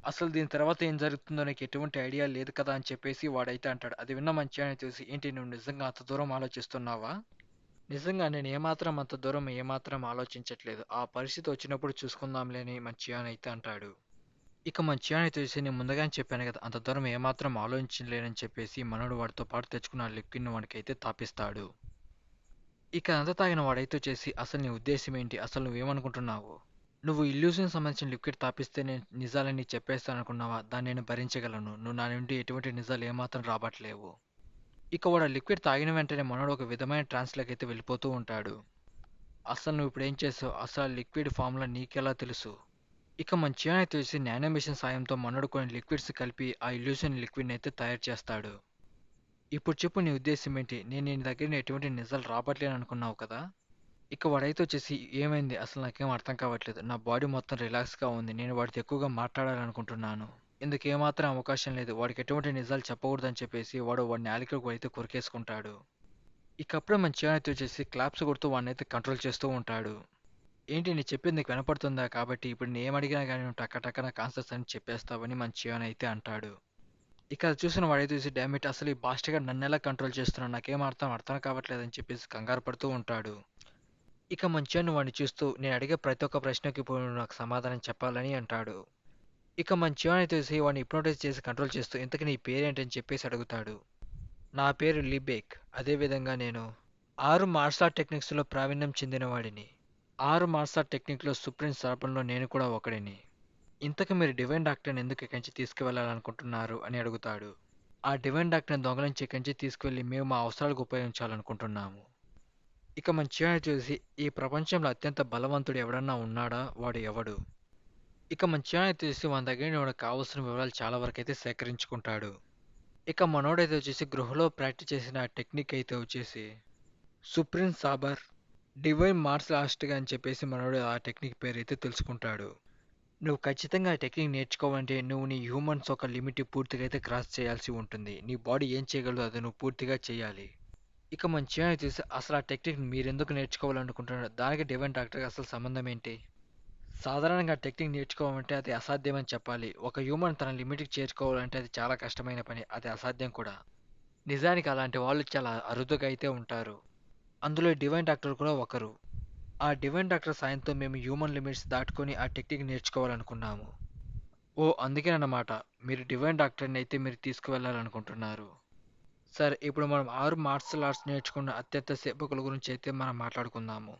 అసలు దీని తర్వాత ఏం జరుగుతుందో నీకు ఎటువంటి ఐడియా లేదు కదా అని చెప్పేసి వాడైతే అంటాడు. అది విన్న మంచిగానే చూసి ఏంటి నువ్వు నిజంగా అంత దూరం ఆలోచిస్తున్నావా? నిజంగా నేను ఏమాత్రం అంత దూరం ఏమాత్రం ఆలోచించట్లేదు. ఆ పరిస్థితి వచ్చినప్పుడు చూసుకుందాంలే అని మంచిగానైతే అంటాడు. ఇక మంచిగానే తెలిసి నేను ముందుగానే చెప్పాను కదా అంత దూరం ఏమాత్రం ఆలోచించలేనని చెప్పేసి మనోడు వాడితో పాటు తెచ్చుకున్న ఆ లిక్విడ్‌ని వాడికైతే తాపిస్తాడు. ఇక అంతా తాగిన వాడైతే వచ్చేసి అసలు నీ ఉద్దేశ్యం ఏంటి? అసలు నువ్వేమనుకుంటున్నావు? నువ్వు ఇల్యూషన్ సంబంధించిన లిక్విడ్ తాపిస్తే నేను నిజాలన్నీ చెప్పేస్తాననుకున్నావా? దాన్ని నేను భరించగలను. నువ్వు నా నుండి ఎటువంటి నిజాలు ఏమాత్రం రాబట్టలేవు. ఇక వాడు ఆ లిక్విడ్ తాగిన వెంటనే మనోడు ఒక విధమైన ట్రాన్స్‌లోకైతే వెళ్ళిపోతూ ఉంటాడు. అసలు నువ్వు ఇప్పుడేం చేసావు? అసలు ఆ లిక్విడ్ ఫార్ములా నీకెలా తెలుసు? ఇక మంచిగానే తెలిసి నానో మెషిన్ సాయంతో మనోడు కొన్ని లిక్విడ్స్ కలిపి ఆ ఇల్యూషన్ లిక్విడ్‌ని అయితే తయారు చేస్తాడు. ఇప్పుడు చెప్పు నీ ఉద్దేశ్యం ఏంటి? నేను నీ దగ్గర ఎటువంటి నిజాలు రాబట్టలేననుకున్నావు కదా! ఇక వాడైతే వచ్చేసి ఏమైంది? అసలు నాకేం అర్థం కావట్లేదు. నా బాడీ మొత్తం రిలాక్స్‌గా ఉంది. నేను వాడితో ఎక్కువగా మాట్లాడాలనుకుంటున్నాను. ఇందుకు ఏమాత్రం అవకాశం లేదు. వాడికి ఎటువంటి నిజాలు చెప్పకూడదని చెప్పేసి వాడి నాలుకకు అయితే కొరికేసుకుంటాడు. ఇక అప్పుడే మన చియానైతే వచ్చేసి క్లాప్స్ కొడుతూ వాడినైతే కంట్రోల్ చేస్తూ ఉంటాడు. ఏంటి నేను చెప్పింది నీకు వినపడుతుందా? కాబట్టి ఇప్పుడు నేను ఏమడిగినా గాని నువ్వు టక టక నాకు ఆన్సర్స్ అన్ని చెప్పేస్తావని మన చియాన్ అయితే అంటాడు. ఇక అది చూసిన వాడైతే చూసి డామ్ ఇట్ అసలు ఈ బాస్టర్ గాడు నన్నెలా కంట్రోల్ చేస్తున్నాడు? నాకేం అర్థం కావట్లేదని చెప్పేసి కంగారు పడుతూ ఉంటాడు. ఇక మంచిగాను వాడిని చూస్తూ నేను అడిగే ప్రతి ఒక్క ప్రశ్నకి ఇప్పుడు నువ్వు నాకు సమాధానం చెప్పాలని అంటాడు. ఇక మంచివాడిని చూసి వాడిని హిప్నోటైజ్ చేసి కంట్రోల్ చేస్తూ ఇంతకీ నీ పేరేంటని చెప్పేసి అడుగుతాడు. నా పేరు లీబేక్. అదేవిధంగా నేను 6 మార్షల్ ఆర్ట్ టెక్నిక్స్‌లో ప్రావీణ్యం చెందినవాడిని. 6 మార్షల్ ఆర్ట్ టెక్నిక్‌లో సుప్రీం స్థాపనలో నేను కూడా ఒకడిని. ఇంతకు మీరు డివైన్ డాక్టర్‌ని ఎందుకు ఇక్కడి నుంచి తీసుకువెళ్ళాలనుకుంటున్నారు అని అడుగుతాడు. ఆ డివైన్ డాక్టర్‌ని దొంగలించి ఇక్కడి నుంచి తీసుకువెళ్ళి మేము మా అవసరాలకు ఉపయోగించాలనుకుంటున్నాము. ఇక మన చియాని చూసి ఈ ప్రపంచంలో అత్యంత బలవంతుడు ఎవడన్నా ఉన్నాడా? వాడు ఎవడు? ఇక మన చియాని చూసి మన దగ్గర నుండి వాడికి కావాల్సిన వివరాలు చాలా వరకైతే సేకరించుకుంటాడు. ఇక మనోడైతే వచ్చేసి గృహలో ప్రాక్టీస్ చేసిన ఆ టెక్నిక్ అయితే వచ్చేసి సుప్రీం సాబర్ డివైన్ మార్షల్ ఆర్ట్స్‌గా అని చెప్పేసి మనోడు ఆ టెక్నిక్ పేరైతే తెలుసుకుంటాడు. నువ్వు ఖచ్చితంగా ఆ టెక్నిక్ నేర్చుకోవాలంటే నువ్వు నీ హ్యూమన్స్ ఒక లిమిట్ పూర్తిగా అయితే క్రాస్ చేయాల్సి ఉంటుంది. నీ బాడీ ఏం చేయగలదో అది నువ్వు పూర్తిగా చేయాలి. ఇక మన చియాని చూసి అసలు ఆ టెక్నిక్ మీరెందుకు నేర్చుకోవాలనుకుంటున్నారు? దానికి డివైన్ డాక్టర్‌కి అసలు సంబంధం ఏంటి? సాధారణంగా టెక్నిక్ నేర్చుకోవాలంటే అది అసాధ్యమని చెప్పాలి. ఒక హ్యూమన్ తన లిమిట్‌కి చేరుకోవాలంటే అది చాలా కష్టమైన పని. అది అసాధ్యం కూడా. నిజానికి అలాంటి వాళ్ళు చాలా అరుదుగా అయితే ఉంటారు. అందులో ఈ డివైన్ డాక్టర్ కూడా ఒకరు. ఆ డివైన్ డాక్టర్ సాయంతో మేము హ్యూమన్ లిమిట్స్ దాటుకొని ఆ టెక్నిక్ నేర్చుకోవాలనుకున్నాము. ఓహ్! అందుకేనన్నమాట. మీరు డివైన్ డాక్టర్‌ని అయితే మీరు తీసుకువెళ్ళాలనుకుంటున్నారు. సరే ఇప్పుడు మనం 6 మార్షల్ ఆర్ట్స్ నేర్చుకున్న అత్యంత సేవకుల గురించి అయితే మనం మాట్లాడుకుందాము.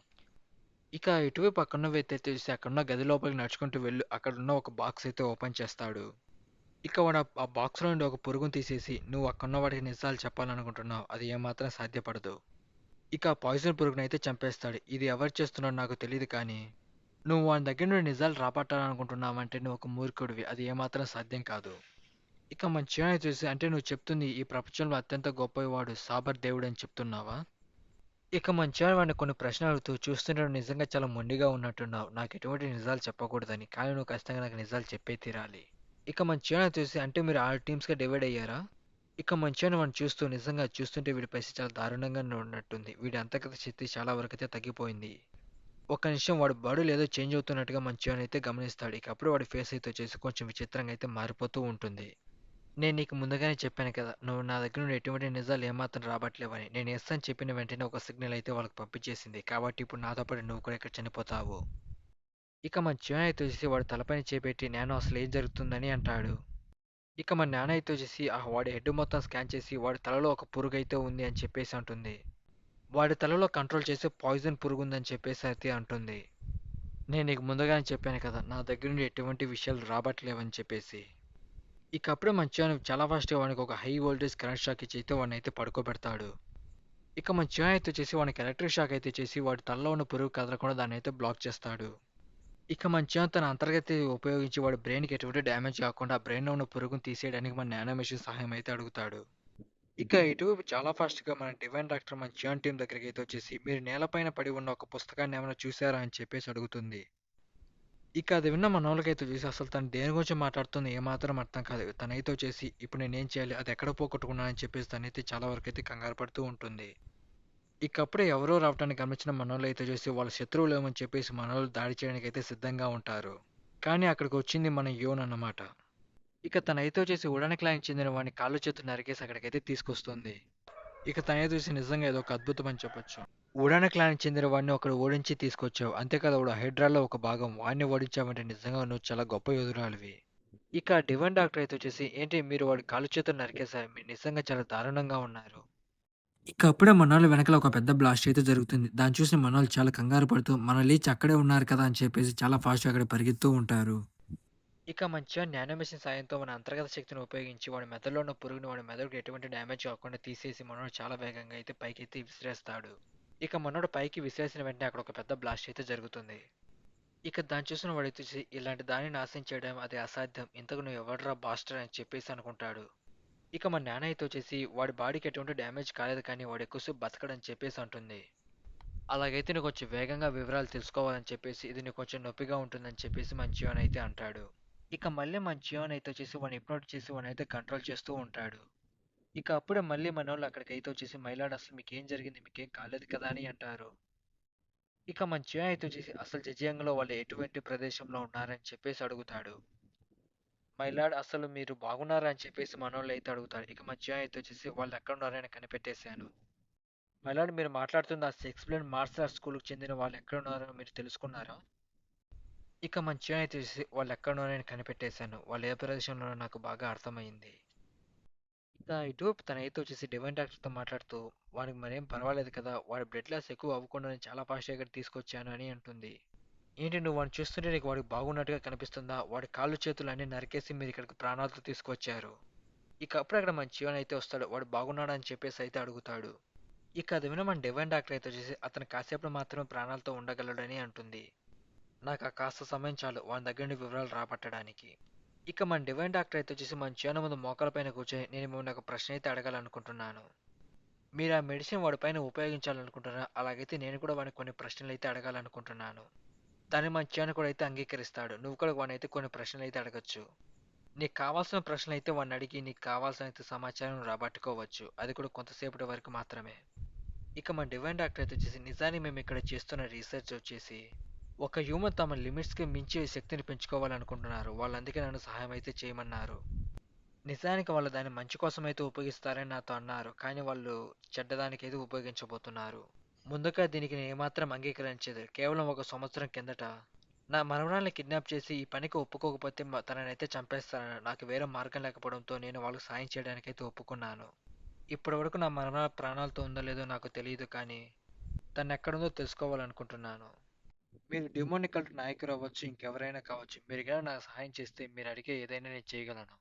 ఇక ఇటువైపు అక్కడున్న వ్యక్తి అయితే చూసి అక్కడున్న గది లోపలికి నడుచుకుంటూ వెళ్ళు అక్కడున్న ఒక బాక్స్ అయితే ఓపెన్ చేస్తాడు. ఇక వాడు ఆ బాక్స్‌లో నుండి ఒక పురుగును తీసేసి నువ్వు అక్కడున్న వాడికి నిజాలు చెప్పాలనుకుంటున్నావు. అది ఏమాత్రం సాధ్యపడదు. ఇక ఆ పాయిజన్ పురుగునైతే చంపేస్తాడు. ఇది ఎవరు చేస్తున్నారో నాకు తెలీదు కానీ, నువ్వు వాని దగ్గర నుండి నిజాలు రాబట్టాలనుకుంటున్నావంటే నువ్వు ఒక మూర్ఖుడివి. అది ఏమాత్రం సాధ్యం కాదు. ఇక మన చియాని చూసి అంటే నువ్వు చెప్తుంది ఈ ప్రపంచంలో అత్యంత గొప్పవాడు సాబర్ దేవుడని చెప్తున్నావా? ఇక మన చియాని వాడిని కొన్ని ప్రశ్నలు అడుగుతూ చూస్తుంటే నువ్వు నిజంగా చాలా మొండిగా ఉన్నట్టున్నావు. నాకు ఎటువంటి నిజాలు చెప్పకూడదని. కానీ నువ్వు ఖచ్చితంగా నాకు నిజాలు చెప్పే తీరాలి. ఇక మన చియాని చూసి అంటే మీరు 6 టీమ్స్‌గా డివైడ్ అయ్యారా? ఇక మంచిగానే వాడిని చూస్తూ నిజంగా చూస్తుంటే వీడి పరిస్థితి చాలా దారుణంగానే ఉన్నట్టుంది. వీడి అంతర్గత శక్తి చాలా వరకైతే తగ్గిపోయింది. ఒక్క నిమిషం వాడి బాడీలో ఏదో చేంజ్ అవుతున్నట్టుగా మంచిగానే అయితే గమనిస్తాడు. ఇక అప్పుడు వాడి ఫేస్ అయితే వచ్చేసి కొంచెం విచిత్రంగా అయితే మారిపోతూ ఉంటుంది. నేను నీకు ముందుగానే చెప్పాను కదా! నువ్వు నా దగ్గర నుండి ఎటువంటి నిజాలు ఏమాత్రం రాబట్టలేవని. నేను యెస్ అని చెప్పిన వెంటనే ఒక సిగ్నల్ అయితే వాళ్ళకి పంపించేసింది. కాబట్టి ఇప్పుడు నాతో పాటు నువ్వు కూడా ఇక్కడ చనిపోతావు. ఇక మన చివరన అయితే వచ్చేసి వాడి తలపైన చేపెట్టి "నానో అసలు ఏం జరుగుతుందని" అంటాడు. ఇక మన నాన్న అయితే వచ్చేసి వాడి హెడ్ మొత్తం స్కాన్ చేసి వాడి తలలో ఒక పురుగైతే ఉంది అని చెప్పేసి అంటుంది. వాడి తలలో కంట్రోల్ చేసే పాయిజన్ పురుగుందని చెప్పేసి అయితే అంటుంది. నేను నీకు ముందుగానే చెప్పాను కదా! నా దగ్గర నుండి ఎటువంటి విషయాలు రాబట్టలేవని చెప్పేసి. ఇక అప్పుడే మన చియాన్ చాలా ఫాస్ట్‌గా వానికి ఒక హై వోల్టేజ్ కరెంట్ షాక్ ఇచ్చి అయితే వాడినైతే పడుకోబెడతాడు. ఇక మన చియాన్ అయితే వచ్చేసి వానికి ఎలక్ట్రిక్ షాక్ అయితే చేసి వాడి తలలో ఉన్న పురుగు కదలకుండా దాన్నయితే బ్లాక్ చేస్తాడు. ఇక మన చియాన్ తన అంతర్గత ఉపయోగించి వాడి బ్రెయిన్‌కి ఎటువంటి డ్యామేజ్ కాకుండా ఆ బ్రెయిన్‌లో ఉన్న పురుగుని తీసేయడానికి మన నానో మెషిన్ సహాయం అయితే అడుగుతాడు. ఇక ఇటువైపు చాలా ఫాస్ట్‌గా మన డివైన్ డాక్టర్ మన చియాన్ టీమ్ దగ్గరికైతే వచ్చేసి మీరు నేలపైన పడి ఉన్న ఒక పుస్తకాన్ని ఏమైనా చూసారా అని చెప్పేసి అడుగుతుంది. ఇక అది విన్న మనోళ్ళకైతే చూసి అసలు తను దేని గురించి మాట్లాడుతుందో ఏమాత్రం అర్థం కాదు. తనైతే వచ్చేసి ఇప్పుడు నేనేం చేయాలి? అది ఎక్కడ పోగొట్టుకున్నానని చెప్పేసి తనైతే చాలా వరకైతే కంగారు పడుతూ ఉంటుంది. ఇక అప్పుడే ఎవరో రావటాన్ని గమనించిన మనోళ్ళైతే చూసి వాళ్ళ శత్రువులేమని చెప్పేసి మనోళ్ళు దాడి చేయడానికైతే సిద్ధంగా ఉంటారు. కానీ అక్కడికి వచ్చింది మన యోన్ అన్నమాట. ఇక తనైతే వచ్చేసి ఉడానికి లైన్‌కి చెందిన వాడిని కాళ్ళు చేతులు నరికేసి అక్కడికైతే తీసుకొస్తుంది. ఇక తనైతే చూసి నిజంగా ఏదో ఒక అద్భుతం అని చెప్పొచ్చు. ఉడాన క్లాన్‌కి చెందిన వాడిని ఒకడు ఓడించి తీసుకొచ్చావు. అంతేకాదు వాడు హైడ్రాలో ఒక భాగం. వాడిని ఓడించావంటే నిజంగా నువ్వు చాలా గొప్ప యోధురాలివి. ఇక డివైన్ డాక్టర్ అయితే వచ్చేసి ఏంటి మీరు వాడి కాళ్ళు చేతులు నరికేశారు. మీరు నిజంగా చాలా దారుణంగా ఉన్నారు. ఇక అప్పుడే మనోళ్ళ వెనకాల ఒక పెద్ద బ్లాస్ట్ అయితే జరుగుతుంది. దాన్ని చూసిన మనోళ్ళు చాలా కంగారు పడుతూ మన లీచ్ అక్కడే ఉన్నారు కదా అని చెప్పేసి చాలా ఫాస్ట్‌గా అక్కడ పరిగెడుతూ ఉంటారు. ఇక మంచిగా నానో మెషిన్ సాయంతో మన అంతర్గత శక్తిని ఉపయోగించి వాడి మెదడులో ఉన్న పురుగుని వాడి మెదడుకి ఎటువంటి డ్యామేజ్ కాకుండా తీసేసి మనోడు చాలా వేగంగా అయితే పైకైతే విసిరేస్తాడు. ఇక మనోడు పైకి విసిరేసిన వెంటనే అక్కడ ఒక పెద్ద బ్లాస్ట్ అయితే జరుగుతుంది. ఇక దాన్ని చూసిన వాడైతే చూసి ఇలాంటి దాన్ని నాశనం చేయడం అది అసాధ్యం. ఇంతకు నువ్వు ఎవడ్రా బాస్టర్ అని చెప్పేసి అనుకుంటాడు. ఇక మన నాన్న అయితే వచ్చేసి వాడి బాడీకి ఎటువంటి డ్యామేజ్ కాలేదు కానీ వాడు ఎక్కువసేపు బతకడని చెప్పేసి అంటుంది. అలాగైతే నువ్వు కొంచెం వేగంగా వివరాలు తెలుసుకోవాలని చెప్పేసి ఇది నీకు కొంచెం నొప్పిగా ఉంటుందని చెప్పేసి మన జియోన్ అయితే అంటాడు. ఇక మళ్ళీ మన జియోన్ అయితే వచ్చేసి వాడిని హిప్నోట్ చేసి వాడిని అయితే కంట్రోల్ చేస్తూ ఉంటాడు. ఇక అప్పుడే మళ్ళీ మనోళ్ళు అక్కడికైతే వచ్చేసి మైలాడ్ అసలు మీకేం జరిగింది మీకేం కాలేదు కదా అని అంటారు. ఇక మన జియోన్ అయితే వచ్చేసి అసలు జజియాంగ్లో వాళ్ళు ఎటువంటి ప్రదేశంలో ఉన్నారని చెప్పేసి అడుగుతాడు. మైలాడ్ అసలు మీరు బాగున్నారా అని చెప్పేసి మనోళ్ళు అయితే అడుగుతారు. ఇక మా జియోన్ అయితే వచ్చేసి వాళ్ళు ఎక్కడ ఉన్నారని కనిపెట్టేశాను. మైలాడ్ మీరు మాట్లాడుతున్న ఆ షేక్స్పియర్ మార్షల్ ఆర్ట్స్ స్కూల్కి చెందిన వాళ్ళు ఎక్కడ ఉన్నారో మీరు తెలుసుకున్నారా? ఇక మన జియోన్ అయితే వచ్చేసి వాళ్ళు ఎక్కడ ఉన్నారో నేను కనిపెట్టేశాను. వాళ్ళు ఏ ప్రదేశంలో ఉన్నారో నాకు బాగా అర్థమైంది. ఇక ఇటువైపు తనైతే వచ్చేసి డివైన్ డాక్టర్తో మాట్లాడుతూ వాడికి మరేం పర్వాలేదు కదా వాడి బ్లడ్ లాస్ ఎక్కువ అవ్వకుండా నేను చాలా ఫాస్ట్గా ఇక్కడ తీసుకొచ్చాను అని అంటుంది. ఏంటి నువ్వు వాడిని చూస్తుంటే నీకు వాడికి బాగున్నట్టుగా కనిపిస్తుందా వాడి కాళ్ళు చేతులు అన్ని నరికేసి మీరు ఇక్కడికి ప్రాణాలతో తీసుకొచ్చారు. ఇక అప్పుడు అక్కడ మన జీవన్ అయితే వస్తాడు వాడు బాగున్నాడు అని చెప్పేసి అయితే అడుగుతాడు. ఇక అది విన మన డివైన్ డాక్టర్ అయితే వచ్చేసి అతను కాసేపు మాత్రమే ప్రాణాలతో ఉండగలడని అంటుంది. నాకు ఆ కాస్త సమయం చాలు వాని దగ్గర నుండి వివరాలు రాబట్టడానికి. ఇక మన డివైన్ డాక్టర్ అయితే వచ్చేసి మన జీవన ముందు మోకాల పైన కూర్చొని నేను మిమ్మల్ని ఒక ప్రశ్న అయితే అడగాలనుకుంటున్నాను. మీరు ఆ మెడిసిన్ వాడిపైన ఉపయోగించాలనుకుంటున్నారా అలాగైతే నేను కూడా వాడిని కొన్ని ప్రశ్నలు అయితే అడగాలనుకుంటున్నాను. దాన్ని మన చియాన్ కూడా అయితే అంగీకరిస్తాడు. నువ్వు కూడా వాడినైతే కొన్ని ప్రశ్నలు అయితే అడగొచ్చు. నీకు కావాల్సిన ప్రశ్నలు అయితే వాడిని అడిగి నీకు కావాల్సిన అయితే సమాచారం రాబట్టుకోవచ్చు. అది కూడా కొంతసేపటి వరకు మాత్రమే. ఇక మన డివైన్ డాక్టర్ అయితే వచ్చేసి నిజానికి మేము ఇక్కడ చేస్తున్న రీసెర్చ్ వచ్చేసి ఒక హ్యూమన్ తమ లిమిట్స్కి మించి శక్తిని పెంచుకోవాలనుకుంటున్నారు. వాళ్ళు అందుకే నన్ను సహాయం అయితే చేయమన్నారు. నిజానికి వాళ్ళు దాన్ని మంచి కోసం అయితే ఉపయోగిస్తారని నాతో అన్నారు. కానీ వాళ్ళు చెడ్డదానికైతే ఉపయోగించబోతున్నారు. ముందుగా దీనికి నేను ఏమాత్రం అంగీకరించలేదు. కేవలం ఒక సంవత్సరం కిందట నా మనవరాల్ని కిడ్నాప్ చేసి ఈ పనికి ఒప్పుకోకపోతే తననైతే చంపేస్తానని నాకు వేరే మార్గం లేకపోవడంతో నేను వాళ్ళకి సాయం చేయడానికైతే ఒప్పుకున్నాను. ఇప్పటి వరకు నా మనవరాలు ప్రాణాలతో ఉందో లేదో నాకు తెలియదు కానీ తను ఎక్కడుందో తెలుసుకోవాలనుకుంటున్నాను. మీరు డిమోనికల్ నాయకుడు అవ్వచ్చు ఇంకెవరైనా కావచ్చు. మీరు కానీ నాకు సహాయం చేస్తే మీరు అడిగే ఏదైనా నేను చేయగలను.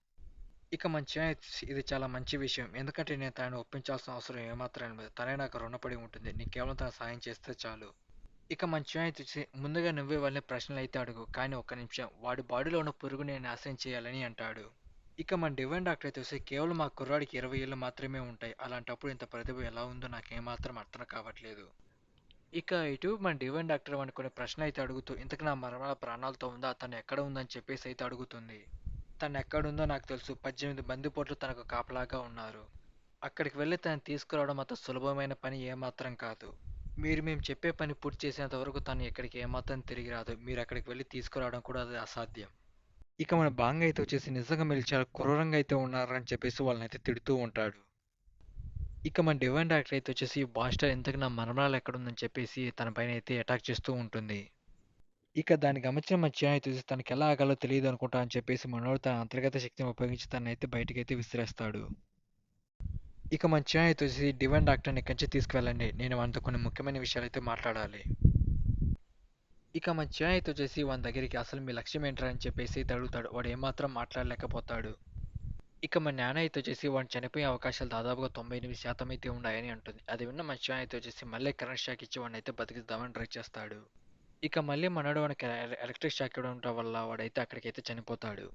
ఇక మంచిగా ఇది చాలా మంచి విషయం. ఎందుకంటే నేను తనని ఒప్పించాల్సిన అవసరం ఏమాత్రం లేదు. తనే నాకు రుణపడి ఉంటుంది. నీకు కేవలం తన సాయం చేస్తే చాలు. ఇక మంచిగా చూసి ముందుగా నువ్వే వాళ్ళని ప్రశ్నలైతే అడుగు. కానీ ఒక్క నిమిషం వాడి బాడీలో ఉన్న పురుగుని నాశనం చేయాలని అంటాడు. ఇక మన డివైన్ డాక్టర్ అయితే చూసి కేవలం మా కుర్రాడికి 20 ఏళ్ళు మాత్రమే ఉంటాయి. అలాంటప్పుడు ఇంత ప్రతిభ ఎలా ఉందో నాకేమాత్రం అర్థం కావట్లేదు. ఇక ఇటు మన డివైన్ డాక్టర్ వాడిని కొన్ని ప్రశ్నలు అయితే అడుగుతూ ఇంతకు నా మరణాల ప్రాణాలతో ఉందా తను ఎక్కడ ఉందని చెప్పేసి అయితే అడుగుతుంది. తను ఎక్కడుందో నాకు తెలుసు. 18 బందిపోట్లు తనకు కాపలాగా ఉన్నారు. అక్కడికి వెళ్ళి తనని తీసుకురావడం అంత సులభమైన పని ఏమాత్రం కాదు. మేము చెప్పే పని పూర్తి చేసేంత వరకు తను ఇక్కడికి ఏమాత్రం తిరిగి రాదు. మీరు అక్కడికి వెళ్ళి తీసుకురావడం కూడా అది అసాధ్యం. ఇక మన బాంగ్ అయితే వచ్చేసి నిజంగా మీరు చాలా క్రూరంగా అయితే ఉన్నారని చెప్పేసి వాళ్ళనైతే తిడుతూ ఉంటాడు. ఇక మన డివైన్ డైరెక్టర్ అయితే వచ్చేసి బాస్టర్ ఇంతకు నా మరమరాలు ఎక్కడుందని చెప్పేసి తన పైన అయితే అటాక్ చేస్తూ ఉంటుంది. ఇక దాన్ని గమనించిన మన చియాన్ అయితే తనకెలా ఆగాలో తెలియదు అనుకుంటా అని చెప్పేసి మనోడు తన అంతర్గత శక్తిని ఉపయోగించి తనైతే బయటికైతే విసిరేస్తాడు. ఇక మన చియాన్ అయితే డివైన్ డాక్టర్ని ఇక్కడి నుంచి తీసుకువెళ్ళండి. నేను వానితో కొన్ని ముఖ్యమైన విషయాలైతే మాట్లాడాలి. ఇక మన చియాన్ అయితే వాని దగ్గరికి అసలు మీ లక్ష్యం ఏంట్రా అని చెప్పేసి అయితే అడుగుతాడు. వాడు ఏమాత్రం మాట్లాడలేకపోతాడు. ఇక మన నాన్న అయితే వాడు చనిపోయే అవకాశాలు దాదాపుగా 98% అయితే ఉన్నాయని అంటుంది. అది విన్న మన చియాన్ అయితే మళ్ళీ కరెంట్ షాక్ ఇచ్చి వాడినైతే బతికిద్దామని ట్రై చేస్తాడు. ఇక మళ్ళీ మనోడు వానికి ఎలక్ట్రిక్ షాక్ ఇవ్వడం వల్ల వాడైతే అక్కడికైతే చనిపోతాడు.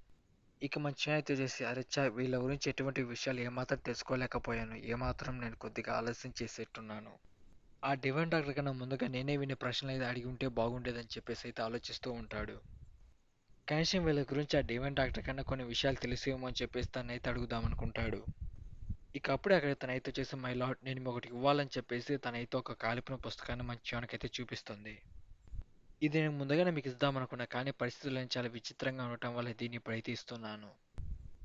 ఇక మన చియాన్ అయితే అరెచ్చా వీళ్ళ గురించి ఎటువంటి విషయాలు ఏమాత్రం తెలుసుకోలేకపోయాను. ఏమాత్రం నేను కొద్దిగా ఆలస్యం చేసేట్టున్నాను. ఆ డివైన్ డాక్టర్ కన్నా ముందుగా నేనే వినే ప్రశ్నలు అయితే అడిగి ఉంటే బాగుండేదని చెప్పేసి అయితే ఆలోచిస్తూ ఉంటాడు. కనీసం వీళ్ళ గురించి ఆ డివైన్ డాక్టర్ కన్నా కొన్ని విషయాలు తెలిసేమో అని చెప్పేసి తనైతే అడుగుదామనుకుంటాడు. ఇక అప్పుడే అక్కడ తనైతే మై లార్డ్ నేను మీకు ఒకటి ఇవ్వాలని చెప్పేసి తనైతే ఒక కాలిపోయిన పుస్తకాన్ని మన చియాన్‌కైతే చూపిస్తుంది. ఇది నేను ముందుగానే మీకు ఇద్దామనుకున్నా కానీ పరిస్థితులన్నీ చాలా విచిత్రంగా ఉండటం వల్ల దీన్ని ఇప్పుడైతే ఇస్తున్నాను.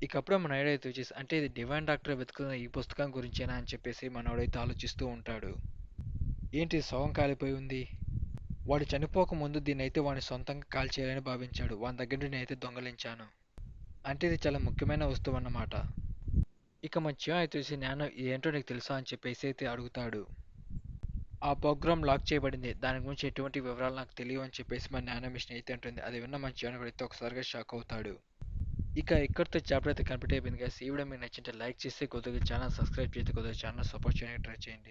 ఇక అప్పుడే మనోడైతే అంటే ఇది డివైన్ డాక్టర్ వెతుకుతున్న ఈ పుస్తకం గురించేనా అని చెప్పేసి మనోడైతే ఆలోచిస్తూ ఉంటాడు. ఏంటి ఇది సగం కాలిపోయి ఉంది? వాడు చనిపోక ముందు దీన్నైతే వాని సొంతంగా కాల్చేయాలని భావించాడు. వాని దగ్గర నుండి నేనైతే దొంగలించాను. అంటే ఇది చాలా ముఖ్యమైన వస్తువు అన్నమాట. ఇక మన చియాన్ అయితే నాన్న ఇదేంటో నీకు తెలుసా అని చెప్పేసి అయితే అడుగుతాడు. ఆ ప్రోగ్రామ్ లాక్ చేయబడింది. దాని గురించి ఎటువంటి వివరాలు నాకు తెలియవు అని చెప్పేసి మన నాన్న మిషన్ అయితే అంటుంది. అది విన్న మన చియాన్ అయితే ఒకసారిగా షాక్ అవుతాడు. ఇక ఇక్కడితో చాప్టర్ అయితే కంప్లీట్ అయిపోయింది గైస్. ఈ వీడియో మీకు నచ్చింటే లైక్ చేసి కొద్దిగా ఛానల్ సబ్స్క్రైబ్ చేసి కొద్దిగా ఛానల్ సపోర్ట్ చేయడానికి ట్రై చేయండి.